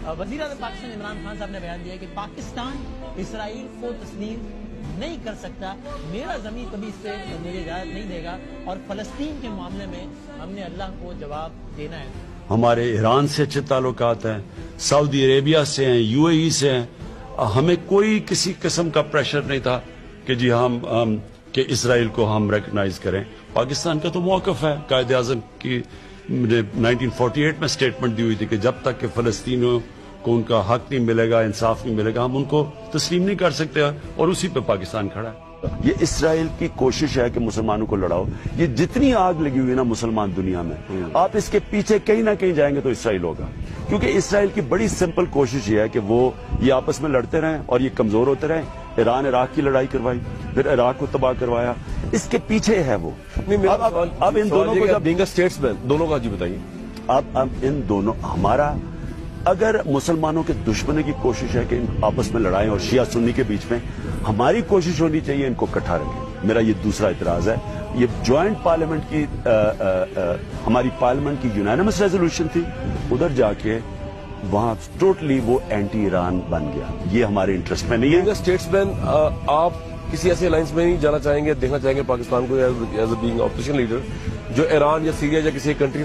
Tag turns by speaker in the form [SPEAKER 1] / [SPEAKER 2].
[SPEAKER 1] وزیر اعظم پاکستان عمران خان صاحب نے بیان دیا کہ پاکستان اسرائیل کو تسلیم نہیں کر سکتا، میرا زمین کبھی اس سے مجھے اجازت نہیں دے گا، اور فلسطین کے معاملے میں ہم نے اللہ کو جواب دینا ہے۔
[SPEAKER 2] ہمارے ایران سے اچھے تعلقات ہیں، سعودی عربیہ سے ہیں، یو اے ای سے ہیں، ہمیں کوئی کسی قسم کا پریشر نہیں تھا کہ جی ہم کہ اسرائیل کو ہم ریکگنائز کریں۔ پاکستان کا تو موقف ہے، قائد اعظم کی 1948 میں سٹیٹمنٹ دی ہوئی تھی کہ جب تک کہ فلسطینیوں کو ان کا حق نہیں ملے گا، انصاف نہیں ملے گا، ہم ان کو تسلیم نہیں کر سکتے، اور اسی پہ پاکستان کھڑا ہے۔ یہ اسرائیل کی کوشش ہے کہ مسلمانوں کو لڑاؤ، یہ جتنی آگ لگی ہوئی نا مسلمان دنیا میں، آپ اس کے پیچھے کہیں نہ کہیں جائیں گے تو اسرائیل ہوگا، کیونکہ اسرائیل کی بڑی سمپل کوشش یہ ہے کہ وہ یہ آپس میں لڑتے رہیں اور یہ کمزور ہوتے رہیں۔ ایران عراق کی لڑائی کروائی، پھر عراق کو تباہ کروایا، اس کے پیچھے ہے وہ۔ اب ان دونوں کو جب
[SPEAKER 3] اسٹیٹس مین دونوں کا جی بتائیے،
[SPEAKER 2] اب ان دونوں ہمارا اگر مسلمانوں کے دشمنی کی کوشش ہے کہ ان آپس میں لڑائیں اور شیعہ سنی کے بیچ میں، ہماری کوشش ہونی چاہیے ان کو اکٹھا رکھیں۔ میرا یہ دوسرا اعتراض ہے۔ یہ جوائنٹ پارلیمنٹ کی ہماری پارلیمنٹ کی یونانیمس ریزولوشن تھی، ادھر جا کے وہاں ٹوٹلی وہ اینٹی ایران بن گیا، یہ ہمارے انٹرسٹ میں نہیں ہے۔
[SPEAKER 3] اسٹیٹس مین آپ کسی ایسے الائنس میں نہیں جانا چاہیں گے، دیکھنا چاہیں گے پاکستان کو as a being opposition leader جو ایران یا سیریا یا کسی کنٹری